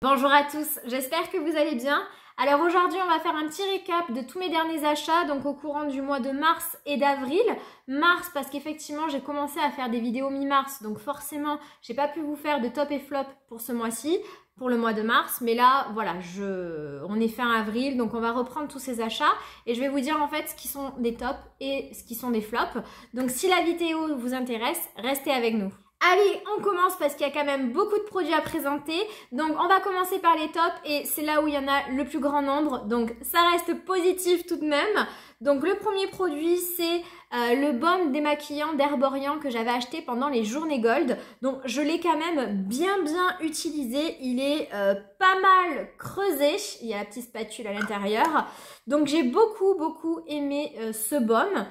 Bonjour à tous, j'espère que vous allez bien. Alors aujourd'hui on va faire un petit récap de tous mes derniers achats, donc au courant du mois de mars et d'avril. Mars parce qu'effectivement j'ai commencé à faire des vidéos mi-mars, donc forcément j'ai pas pu vous faire de top et flop pour ce mois-ci, pour le mois de mars. Mais là voilà, on est fin avril, donc on va reprendre tous ces achats et je vais vous dire en fait ce qui sont des tops et ce qui sont des flops. Donc si la vidéo vous intéresse, restez avec nous. Allez, on commence parce qu'il y a quand même beaucoup de produits à présenter. Donc on va commencer par les tops et c'est là où il y en a le plus grand nombre. Donc ça reste positif tout de même. Donc le premier produit c'est le baume démaquillant d'Herborian que j'avais acheté pendant les journées Gold. Donc je l'ai quand même bien utilisé. Il est pas mal creusé. Il y a la petite spatule à l'intérieur. Donc j'ai beaucoup aimé ce baume.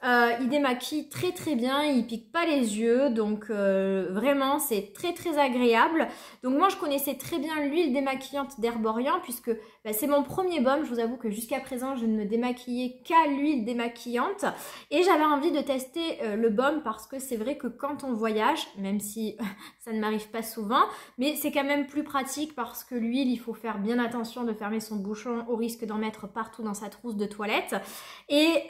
Il démaquille très bien, il pique pas les yeux, donc vraiment c'est très agréable. Donc moi je connaissais très bien l'huile démaquillante d'Herborian puisque c'est mon premier baume. Je vous avoue que jusqu'à présent je ne me démaquillais qu'à l'huile démaquillante et j'avais envie de tester le baume parce que c'est vrai que quand on voyage, même si ça ne m'arrive pas souvent, mais c'est quand même plus pratique parce que l'huile il faut faire bien attention de fermer son bouchon au risque d'en mettre partout dans sa trousse de toilette. Et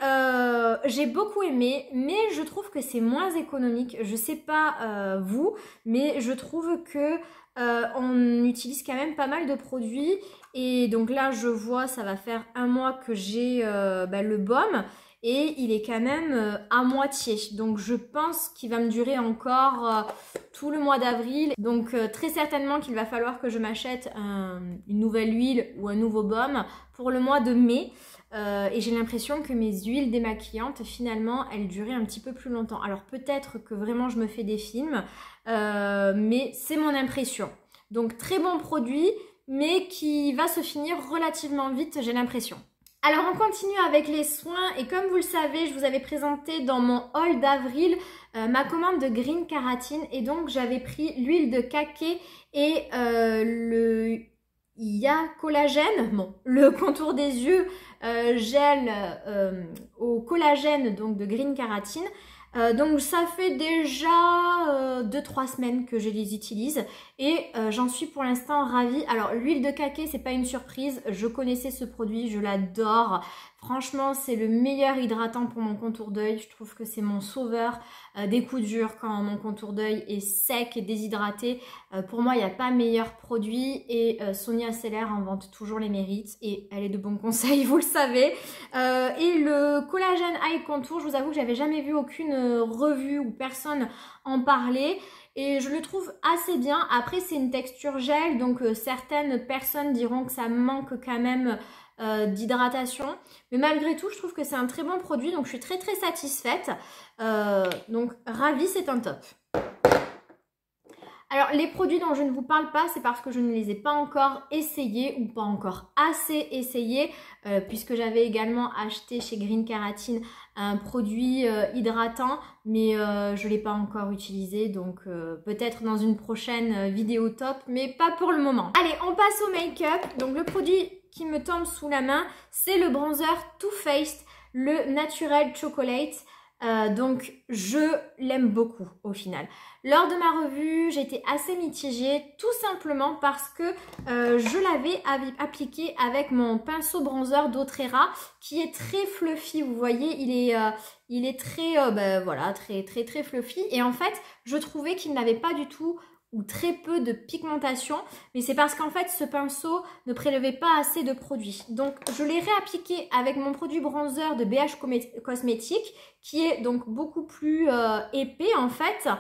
j'ai beaucoup aimé, mais je trouve que c'est moins économique. Je sais pas vous, mais je trouve que on utilise quand même pas mal de produits. Et donc là, je vois, ça va faire un mois que j'ai le baume. Et il est quand même à moitié. Donc je pense qu'il va me durer encore tout le mois d'avril. Donc très certainement qu'il va falloir que je m'achète une nouvelle huile ou un nouveau baume pour le mois de mai. Et j'ai l'impression que mes huiles démaquillantes, finalement, elles duraient un petit peu plus longtemps. Alors peut-être que vraiment je me fais des films, mais c'est mon impression. Donc très bon produit, mais qui va se finir relativement vite, j'ai l'impression. Alors on continue avec les soins et comme vous le savez, je vous avais présenté dans mon haul d'avril ma commande de Green Keratin et donc j'avais pris l'huile de Kake et le collagène, bon, le contour des yeux gel au collagène donc de Green Keratin. Donc ça fait déjà 2-3 semaines que je les utilise et j'en suis pour l'instant ravie. Alors l'huile de Kake c'est pas une surprise, je connaissais ce produit, je l'adore. Franchement c'est le meilleur hydratant pour mon contour d'œil, je trouve que c'est mon sauveur des coups durs quand mon contour d'œil est sec et déshydraté. Pour moi il n'y a pas meilleur produit et Sonia Seller en vante toujours les mérites et elle est de bons conseils, vous le savez. Et le collagène eye contour, je vous avoue que j'avais jamais vu aucune revue ou personne en parler et je le trouve assez bien. Après c'est une texture gel donc certaines personnes diront que ça manque quand même d'hydratation, mais malgré tout je trouve que c'est un très bon produit donc je suis très satisfaite. Donc ravie, c'est un top. Alors les produits dont je ne vous parle pas, c'est parce que je ne les ai pas encore essayés ou pas encore assez essayés puisque j'avais également acheté chez Green Keratin un produit hydratant mais je ne l'ai pas encore utilisé donc peut-être dans une prochaine vidéo top mais pas pour le moment. Allez, on passe au make-up. Donc le produit qui me tombe sous la main, c'est le bronzer Too Faced, le Natural Chocolate. Donc je l'aime beaucoup au final. Lors de ma revue, j'étais assez mitigée tout simplement parce que je l'avais appliqué avec mon pinceau bronzer d'Otrera qui est très fluffy. Vous voyez, il est très, voilà, très fluffy. Et en fait, je trouvais qu'il n'avait pas du tout ou très peu de pigmentation, mais c'est parce qu'en fait ce pinceau ne prélevait pas assez de produit. Donc je l'ai réappliqué avec mon produit bronzer de BH Cosmetics qui est donc beaucoup plus épais en fait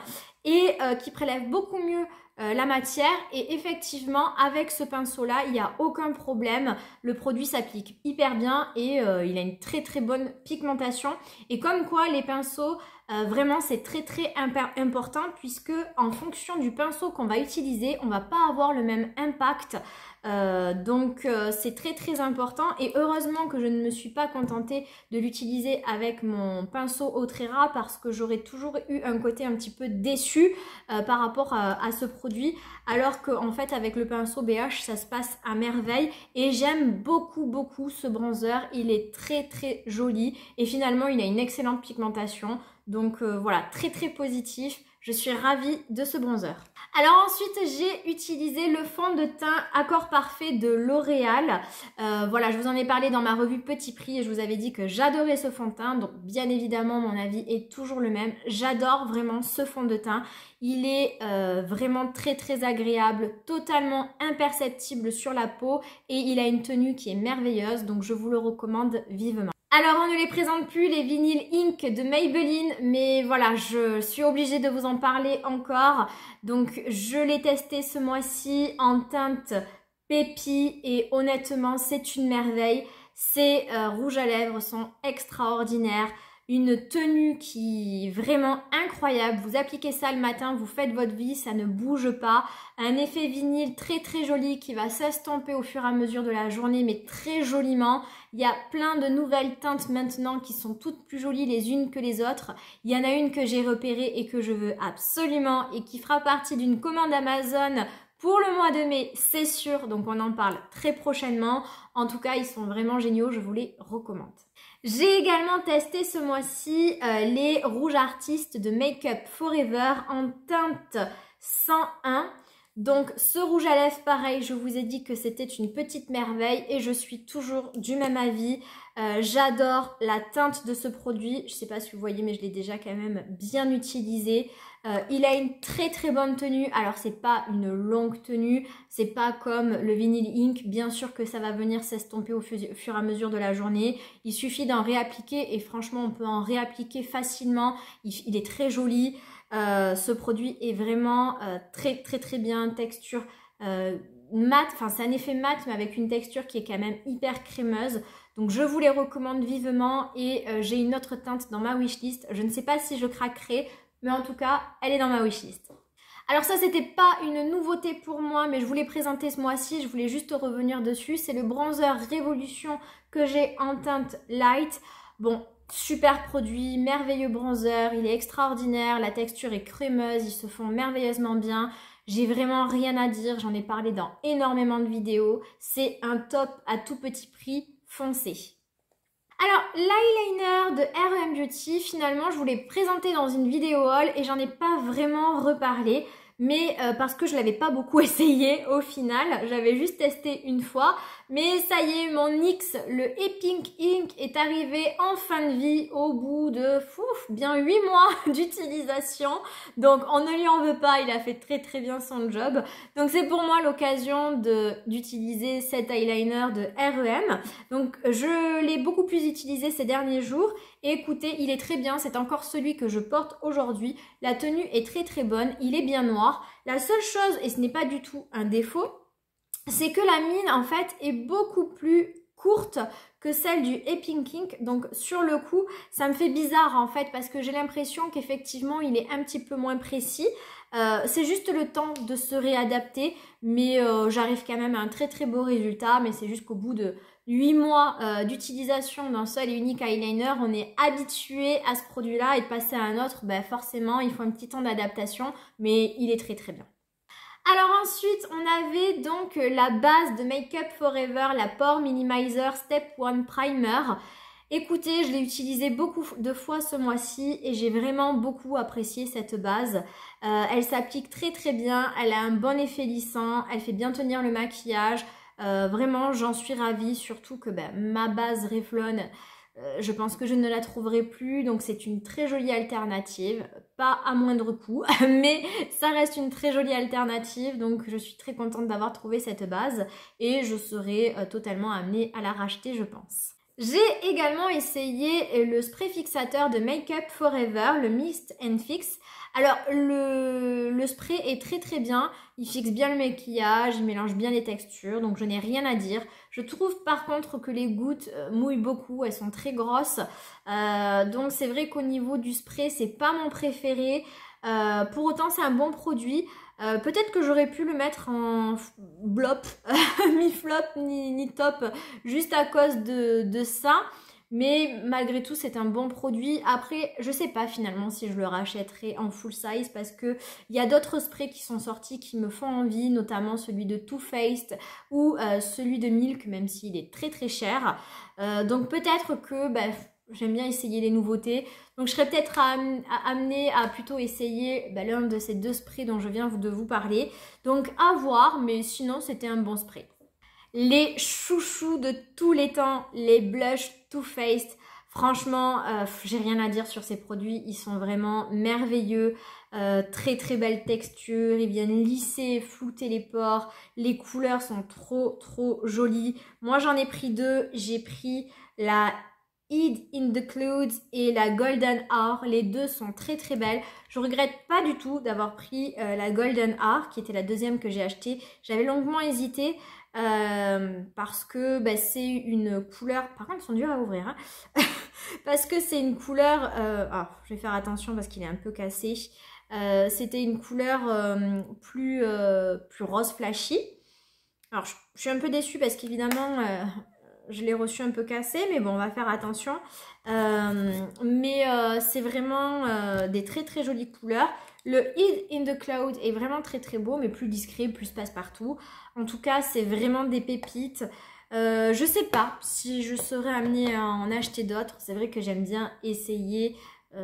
et qui prélève beaucoup mieux la matière et effectivement avec ce pinceau là il n'y a aucun problème, le produit s'applique hyper bien et il a une très bonne pigmentation et comme quoi les pinceaux vraiment c'est très important puisque en fonction du pinceau qu'on va utiliser on va pas avoir le même impact donc c'est très important et heureusement que je ne me suis pas contentée de l'utiliser avec mon pinceau Otrera parce que j'aurais toujours eu un côté un petit peu déçu par rapport à ce produit alors qu'en fait avec le pinceau BH ça se passe à merveille et j'aime beaucoup ce bronzer, il est très joli et finalement il a une excellente pigmentation donc voilà, très positif. Je suis ravie de ce bronzer. Alors ensuite, j'ai utilisé le fond de teint Accord Parfait de L'Oréal. Voilà, je vous en ai parlé dans ma revue Petit Prix et je vous avais dit que j'adorais ce fond de teint. Donc bien évidemment, mon avis est toujours le même. J'adore vraiment ce fond de teint. Il est vraiment très très agréable, totalement imperceptible sur la peau et il a une tenue qui est merveilleuse. Donc je vous le recommande vivement. Alors on ne les présente plus, les vinyles Ink de Maybelline, mais voilà, je suis obligée de vous en parler encore. Donc je l'ai testé ce mois-ci en teinte Pépi et honnêtement c'est une merveille. Ces rouges à lèvres sont extraordinaires. Une tenue qui est vraiment incroyable. Vous appliquez ça le matin, vous faites votre vie, ça ne bouge pas. Un effet vinyle très très joli qui va s'estomper au fur et à mesure de la journée, mais très joliment. Il y a plein de nouvelles teintes maintenant qui sont toutes plus jolies les unes que les autres. Il y en a une que j'ai repérée et que je veux absolument et qui fera partie d'une commande Amazon pour le mois de mai, c'est sûr. Donc on en parle très prochainement. En tout cas, ils sont vraiment géniaux, je vous les recommande. J'ai également testé ce mois-ci les rouges artistes de Make Up Forever en teinte 101. Donc ce rouge à lèvres, pareil, je vous ai dit que c'était une petite merveille et je suis toujours du même avis. J'adore la teinte de ce produit. Je ne sais pas si vous voyez, mais je l'ai déjà quand même bien utilisé. Il a une très très bonne tenue. Alors c'est pas une longue tenue, c'est pas comme le Vinyl Ink. Bien sûr que ça va venir s'estomper au fur et à mesure de la journée. Il suffit d'en réappliquer et franchement on peut en réappliquer facilement. Il est très joli. Ce produit est vraiment très très très bien. Texture mat, enfin c'est un effet mat mais avec une texture qui est quand même hyper crémeuse. Donc je vous les recommande vivement et j'ai une autre teinte dans ma wishlist. Je ne sais pas si je craquerai, mais en tout cas, elle est dans ma wishlist. Alors ça, c'était pas une nouveauté pour moi, mais je vous l'ai présenté ce mois-ci, je voulais juste revenir dessus. C'est le bronzer Révolution que j'ai en teinte light. Bon, super produit, merveilleux bronzer, il est extraordinaire, la texture est crémeuse, ils se font merveilleusement bien. J'ai vraiment rien à dire, j'en ai parlé dans énormément de vidéos. C'est un top à tout petit prix, foncez. Alors, l'eyeliner de R.E.M. Beauty, finalement, je vous l'ai présenté dans une vidéo haul et j'en ai pas vraiment reparlé. Mais parce que je l'avais pas beaucoup essayé au final, j'avais juste testé une fois. Mais ça y est, mon NYX, le E-Pink Ink, est arrivé en fin de vie au bout de bien 8 mois d'utilisation. Donc on ne lui en veut pas, il a fait très très bien son job. Donc c'est pour moi l'occasion d'utiliser cet eyeliner de R.E.M. Donc je l'ai beaucoup plus utilisé ces derniers jours. Et écoutez, il est très bien, c'est encore celui que je porte aujourd'hui. La tenue est très très bonne, il est bien noir. La seule chose, et ce n'est pas du tout un défaut, c'est que la mine en fait est beaucoup plus courte que celle du E-Pink Ink. Donc sur le coup, ça me fait bizarre en fait parce que j'ai l'impression qu'effectivement il est un petit peu moins précis. C'est juste le temps de se réadapter, mais j'arrive quand même à un très très beau résultat. Mais c'est juste qu'au bout de 8 mois d'utilisation d'un seul et unique eyeliner, on est habitué à ce produit-là et de passer à un autre, ben forcément il faut un petit temps d'adaptation, mais il est très très bien. Alors ensuite, on avait donc la base de Make Up Forever, la Pore Minimizer Step 1 Primer. Écoutez, je l'ai utilisée beaucoup de fois ce mois-ci et j'ai vraiment beaucoup apprécié cette base. Elle s'applique très très bien, elle a un bon effet lissant, elle fait bien tenir le maquillage. Vraiment, j'en suis ravie, surtout que ma base Revlon, je pense que je ne la trouverai plus, donc c'est une très jolie alternative, pas à moindre coût, mais ça reste une très jolie alternative, donc je suis très contente d'avoir trouvé cette base et je serai totalement amenée à la racheter, je pense. J'ai également essayé le spray fixateur de Make Up Forever, le Mist and Fix. Alors le spray est très très bien, il fixe bien le maquillage, il mélange bien les textures, donc je n'ai rien à dire. Je trouve par contre que les gouttes mouillent beaucoup, elles sont très grosses, donc c'est vrai qu'au niveau du spray c'est pas mon préféré. Pour autant c'est un bon produit. Peut-être que j'aurais pu le mettre en blop, mi flop ni top, juste à cause de ça. Mais malgré tout, c'est un bon produit. Après, je sais pas finalement si je le rachèterai en full size parce que il y a d'autres sprays qui sont sortis qui me font envie, notamment celui de Too Faced ou celui de Milk, même s'il est très très cher. Donc peut-être que j'aime bien essayer les nouveautés. Donc je serais peut-être amenée à plutôt essayer l'un de ces 2 sprays dont je viens de vous parler. Donc à voir, mais sinon c'était un bon spray. Les chouchous de tous les temps, les blush Too Faced. Franchement, j'ai rien à dire sur ces produits, ils sont vraiment merveilleux, très très belle texture, ils viennent lisser, flouter les pores, les couleurs sont trop jolies. Moi j'en ai pris 2, j'ai pris la Hid in the Clouds et la Golden Hour, les 2 sont très très belles. Je regrette pas du tout d'avoir pris la Golden Hour qui était la 2e que j'ai achetée. J'avais longuement hésité parce que c'est une couleur, par contre ils sont durs à ouvrir hein. Parce que c'est une couleur, je vais faire attention parce qu'il est un peu cassé. C'était une couleur plus rose flashy. Alors je suis un peu déçue parce qu'évidemment je l'ai reçu un peu cassé, mais bon on va faire attention. C'est vraiment des très très jolies couleurs. Le Hid in the Cloud est vraiment très très beau, mais plus discret, plus passe-partout. En tout cas, c'est vraiment des pépites. Je sais pas si je serais amenée à en acheter d'autres. C'est vrai que j'aime bien essayer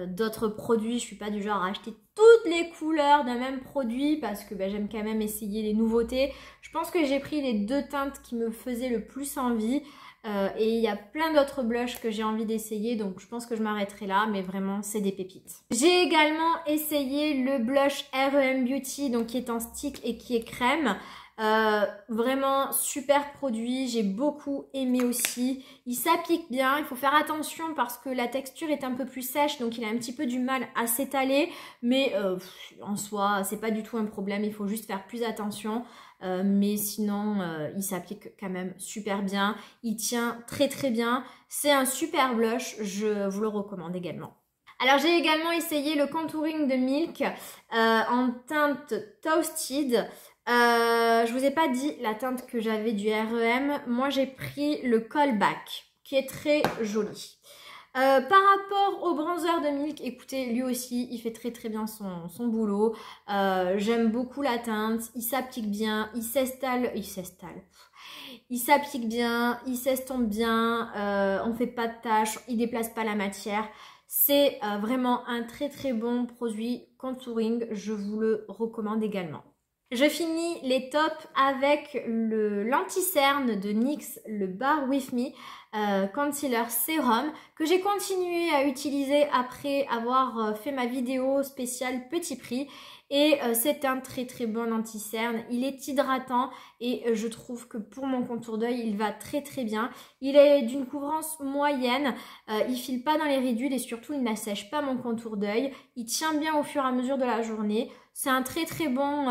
d'autres produits. Je suis pas du genre à acheter toutes les couleurs d'un même produit parce que j'aime quand même essayer les nouveautés. Je pense que j'ai pris les 2 teintes qui me faisaient le plus envie. Et il y a plein d'autres blushs que j'ai envie d'essayer, donc je pense que je m'arrêterai là, mais vraiment c'est des pépites. J'ai également essayé le blush R.E.M. Beauty, donc qui est en stick et qui est crème. Vraiment super produit, j'ai beaucoup aimé aussi. Il s'applique bien, il faut faire attention parce que la texture est un peu plus sèche, donc il a un petit peu du mal à s'étaler, mais en soi c'est pas du tout un problème, il faut juste faire plus attention. Mais sinon il s'applique quand même super bien, il tient très très bien, c'est un super blush, je vous le recommande également. Alors j'ai également essayé le contouring de Milk en teinte Toasted. Je vous ai pas dit la teinte que j'avais du R.E.M. Moi j'ai pris le Callback qui est très joli. Par rapport au bronzer de Milk, écoutez, lui aussi, il fait très très bien son boulot. J'aime beaucoup la teinte, il s'applique bien, il s'applique bien, il s'estompe bien, on fait pas de taches, il déplace pas la matière. C'est vraiment un très très bon produit contouring, je vous le recommande également. Je finis les tops avec l'anti-cerne de NYX, le Bar With Me Concealer Sérum que j'ai continué à utiliser après avoir fait ma vidéo spéciale petit prix. Et c'est un très très bon anti-cerne, il est hydratant et je trouve que pour mon contour d'œil il va très très bien. Il est d'une couvrance moyenne, il file pas dans les ridules et surtout il n'assèche pas mon contour d'œil. Il tient bien au fur et à mesure de la journée. C'est un très très bon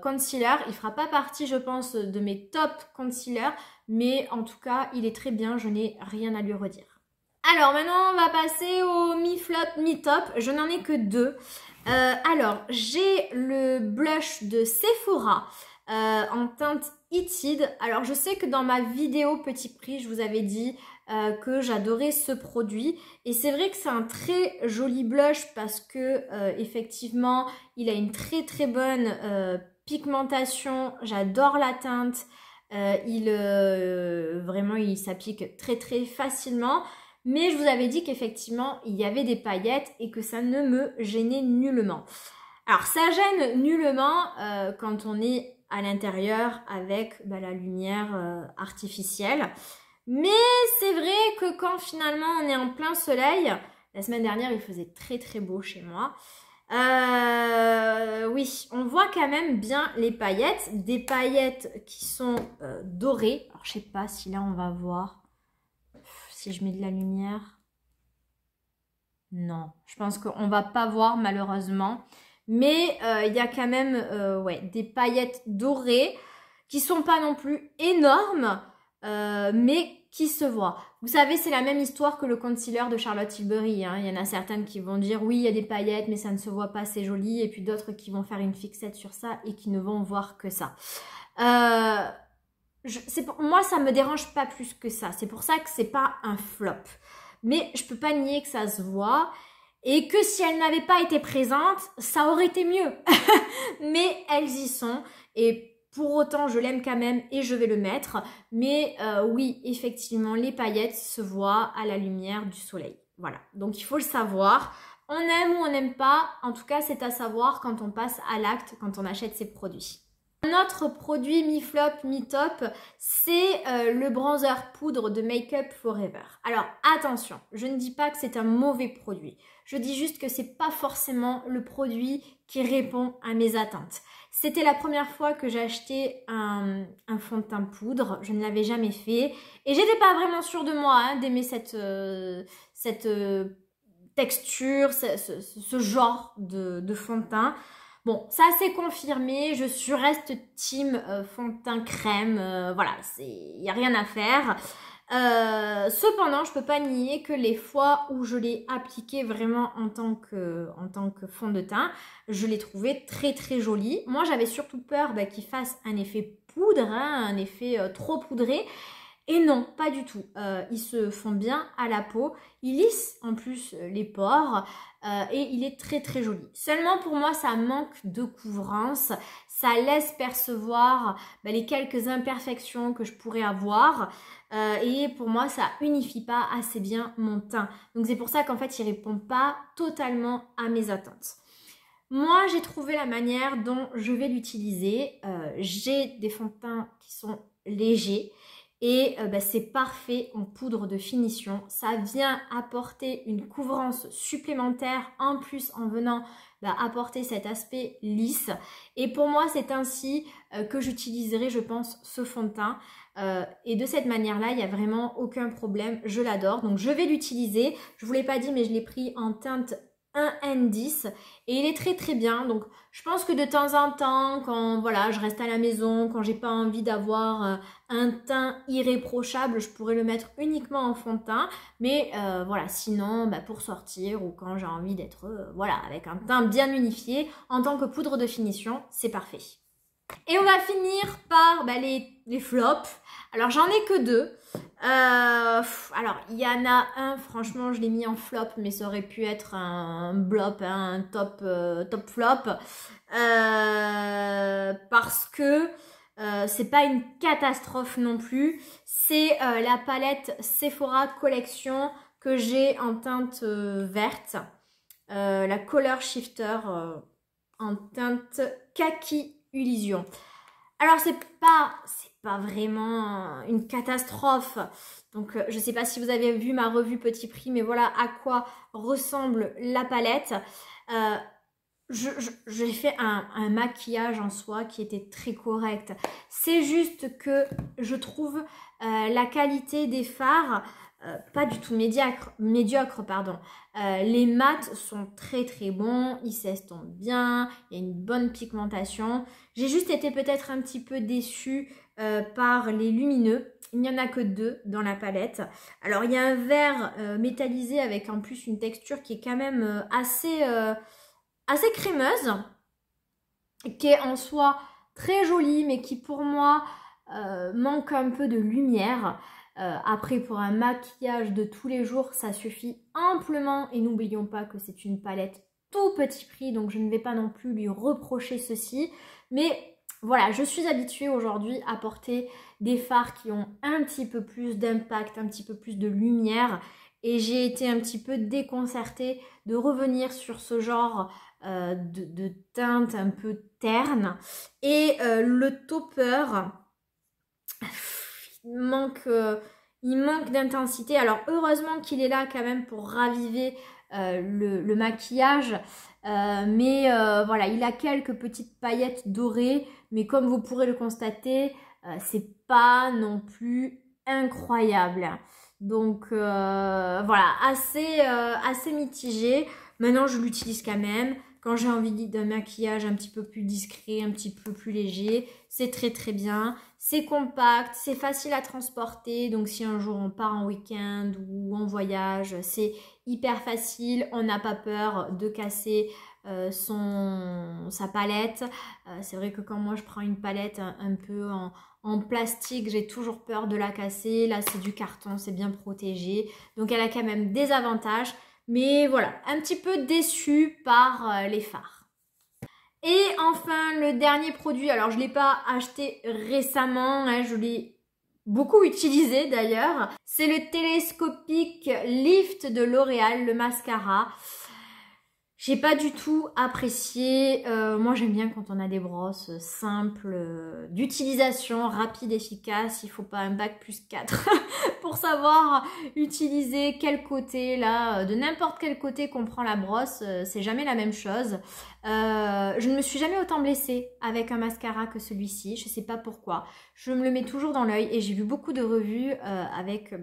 concealer, il fera pas partie je pense de mes top concealers, mais en tout cas il est très bien, je n'ai rien à lui redire. Alors maintenant on va passer au mi-flop, mi-top, je n'en ai que 2. Alors, j'ai le blush de Sephora en teinte Heated. Alors, je sais que dans ma vidéo petit prix, je vous avais dit que j'adorais ce produit. Et c'est vrai que c'est un très joli blush parce que effectivement, il a une très très bonne pigmentation. J'adore la teinte. Vraiment, il s'applique très très facilement. Mais je vous avais dit qu'effectivement, il y avait des paillettes et que ça ne me gênait nullement. Alors, ça gêne nullement quand on est à l'intérieur avec la lumière artificielle. Mais c'est vrai que quand finalement on est en plein soleil, la semaine dernière, il faisait très très beau chez moi. Oui, on voit quand même bien les paillettes. Des paillettes qui sont dorées. Alors, je sais pas si là, on va voir... Si je mets de la lumière, non, je pense qu'on va pas voir malheureusement. Mais il y a quand même des paillettes dorées qui sont pas non plus énormes, mais qui se voient. Vous savez, c'est la même histoire que le concealer de Charlotte Tilbury. Hein. Il y en a certaines qui vont dire oui, il y a des paillettes, mais ça ne se voit pas, c'est joli. Et puis d'autres qui vont faire une fixette sur ça et qui ne vont voir que ça. Moi, ça me dérange pas plus que ça. C'est pour ça que c'est pas un flop. Mais je peux pas nier que ça se voit. Et que si elles n'avaient pas été présentes, ça aurait été mieux. Mais elles y sont. Et Pour autant, je l'aime quand même et je vais le mettre. Mais oui, effectivement, les paillettes se voient à la lumière du soleil. Voilà, donc il faut le savoir. On aime ou on n'aime pas, en tout cas, c'est à savoir quand on passe à l'acte, quand on achète ces produits. Un autre produit mi-flop, mi-top, c'est le bronzer poudre de Make Up Forever. Alors attention, je ne dis pas que c'est un mauvais produit. Je dis juste que c'est pas forcément le produit qui répond à mes attentes. C'était la première fois que j'ai acheté un fond de teint poudre. Je ne l'avais jamais fait. Et j'étais pas vraiment sûre de moi d'aimer cette texture, ce genre de fond de teint. Bon, ça c'est confirmé, je reste team fond de teint crème, voilà, il n'y a rien à faire. Cependant, je peux pas nier que les fois où je l'ai appliqué vraiment en tant que fond de teint, je l'ai trouvé très très joli. Moi, j'avais surtout peur qu'il fasse un effet poudre, un effet trop poudré. Et non, pas du tout. Ils se font bien à la peau. Il lisse en plus les pores et il est très très joli. Seulement pour moi, ça manque de couvrance. Ça laisse percevoir les quelques imperfections que je pourrais avoir. Et pour moi, ça unifie pas assez bien mon teint. Donc c'est pour ça qu'en fait, il répond pas totalement à mes attentes. Moi, j'ai trouvé la manière dont je vais l'utiliser. J'ai des fonds de teint qui sont légers. Et c'est parfait en poudre de finition. Ça vient apporter une couvrance supplémentaire en plus en venant apporter cet aspect lisse. Et pour moi, c'est ainsi que j'utiliserai, je pense, ce fond de teint. Et de cette manière-là, il n'y a vraiment aucun problème. Je l'adore. Donc, je vais l'utiliser. Je ne vous l'ai pas dit, mais je l'ai pris en teinte 1N10 et il est très très bien. Donc je pense que de temps en temps, quand voilà, je reste à la maison, quand j'ai pas envie d'avoir un teint irréprochable, je pourrais le mettre uniquement en fond de teint. Mais voilà, sinon pour sortir ou quand j'ai envie d'être voilà, avec un teint bien unifié, en tant que poudre de finition, c'est parfait. Et on va finir par les flops. Alors j'en ai que deux. Alors il y en a un, franchement je l'ai mis en flop, mais ça aurait pu être un blop, un top flop. Parce que c'est pas une catastrophe non plus. C'est la palette Sephora Collection que j'ai en teinte verte. La Color Shifter en teinte Kaki Illusion. Alors c'est pas vraiment une catastrophe. Donc je sais pas si vous avez vu ma revue Petit Prix, mais voilà à quoi ressemble la palette. J'ai fait un maquillage en soi qui était très correct. C'est juste que je trouve la qualité des fards pas du tout médiocre, pardon. Les mats sont très très bons, ils s'estompent bien, il y a une bonne pigmentation. J'ai juste été peut-être un petit peu déçue par les lumineux. Il n'y en a que deux dans la palette. Alors il y a un vert métallisé avec en plus une texture qui est quand même assez crémeuse, qui est en soi très jolie, mais qui pour moi manque un peu de lumière. Après, pour un maquillage de tous les jours, ça suffit amplement. Et n'oublions pas que c'est une palette tout petit prix, donc je ne vais pas non plus lui reprocher ceci. Mais voilà, je suis habituée aujourd'hui à porter des fards qui ont un petit peu plus d'impact, un petit peu plus de lumière. Et j'ai été un petit peu déconcertée de revenir sur ce genre de teinte un peu terne. Et le topper... il manque d'intensité. Alors heureusement qu'il est là quand même pour raviver le maquillage. Mais voilà, il a quelques petites paillettes dorées. Mais comme vous pourrez le constater, c'est pas non plus incroyable. Donc voilà, assez mitigé. Maintenant je l'utilise quand même. Quand j'ai envie d'un maquillage un petit peu plus discret, un petit peu plus léger, c'est très très bien. C'est compact, c'est facile à transporter. Donc si un jour on part en week-end ou en voyage, c'est hyper facile. On n'a pas peur de casser sa palette. C'est vrai que quand moi je prends une palette un peu en plastique, j'ai toujours peur de la casser. Là c'est du carton, c'est bien protégé. Donc elle a quand même des avantages. Mais voilà, un petit peu déçue par les fards. Et enfin, le dernier produit, alors je ne l'ai pas acheté récemment, hein, je l'ai beaucoup utilisé d'ailleurs. C'est le Telescopic Lift de L'Oréal, le mascara. J'ai pas du tout apprécié. Moi j'aime bien quand on a des brosses simples, d'utilisation, rapide, efficace. Il faut pas un bac plus 4 pour savoir utiliser quel côté là, de n'importe quel côté qu'on prend la brosse, c'est jamais la même chose. Je ne me suis jamais autant blessée avec un mascara que celui-ci, je sais pas pourquoi. Je me le mets toujours dans l'œil et j'ai vu beaucoup de revues avec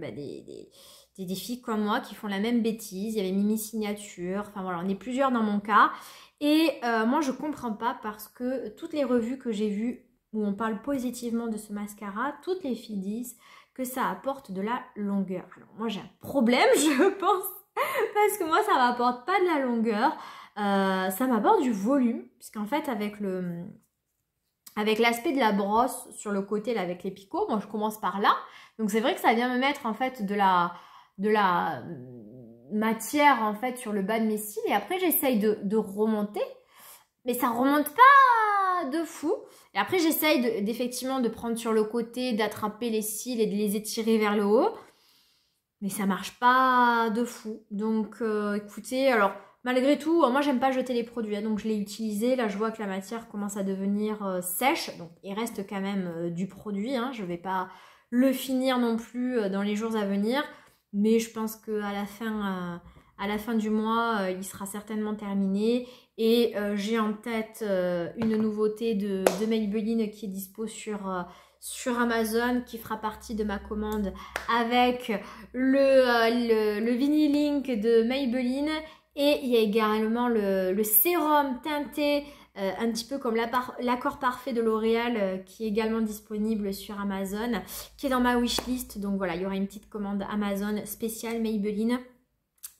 des filles comme moi qui font la même bêtise. Il y avait Mimi Signature, enfin voilà, on est plusieurs dans mon cas. Et moi je comprends pas parce que toutes les revues que j'ai vues où on parle positivement de ce mascara, toutes les filles disent que ça apporte de la longueur. Alors moi j'ai un problème je pense, parce que moi ça m'apporte pas de la longueur, ça m'apporte du volume, puisqu'en fait avec l'aspect de la brosse sur le côté là avec les picots, moi je commence par là, donc c'est vrai que ça vient me mettre en fait de la matière en fait sur le bas de mes cils et après j'essaye de remonter, mais ça remonte pas de fou. Et après j'essaye d'effectivement de prendre sur le côté, d'attraper les cils et de les étirer vers le haut, mais ça marche pas de fou. Donc écoutez, alors malgré tout, moi j'aime pas jeter les produits, hein, donc je l'ai utilisé. Là je vois que la matière commence à devenir sèche, donc il reste quand même du produit, hein. Je vais pas le finir non plus dans les jours à venir. Mais je pense qu'à la fin du mois, il sera certainement terminé. Et j'ai en tête une nouveauté de Maybelline qui est dispo sur Amazon, qui fera partie de ma commande avec le Vinyl Ink de Maybelline. Et il y a également le sérum teinté, un petit peu comme l'accord parfait de L'Oréal, qui est également disponible sur Amazon, qui est dans ma wishlist. Donc voilà, il y aura une petite commande Amazon spéciale Maybelline.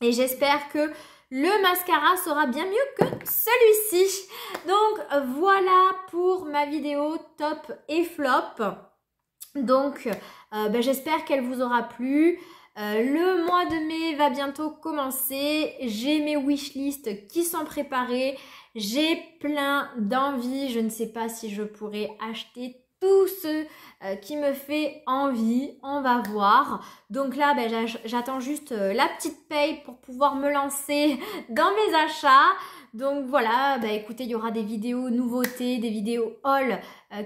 Et j'espère que le mascara sera bien mieux que celui-ci. Donc voilà pour ma vidéo top et flop. Donc j'espère qu'elle vous aura plu. Le mois de mai va bientôt commencer. J'ai mes wishlists qui sont préparées. J'ai plein d'envie. Je ne sais pas si je pourrai acheter tout ce qui me fait envie. On va voir. Donc là, j'attends juste la petite paye pour pouvoir me lancer dans mes achats. Donc voilà, écoutez, il y aura des vidéos nouveautés, des vidéos haul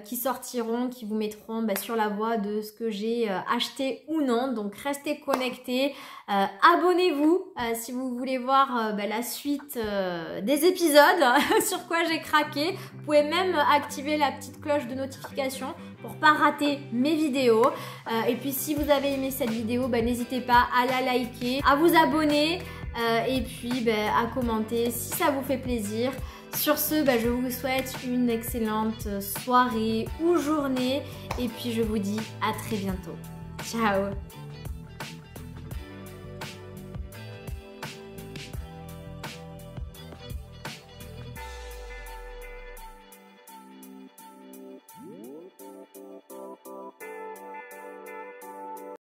qui sortiront, qui vous mettront sur la voie de ce que j'ai acheté ou non. Donc restez connectés, abonnez-vous si vous voulez voir la suite des épisodes, sur quoi j'ai craqué. Vous pouvez même activer la petite cloche de notification pour pas rater mes vidéos. Et puis si vous avez aimé cette vidéo, n'hésitez pas à la liker, à vous abonner. Et puis à commenter si ça vous fait plaisir. Sur ce, je vous souhaite une excellente soirée ou journée. Et puis je vous dis à très bientôt. Ciao!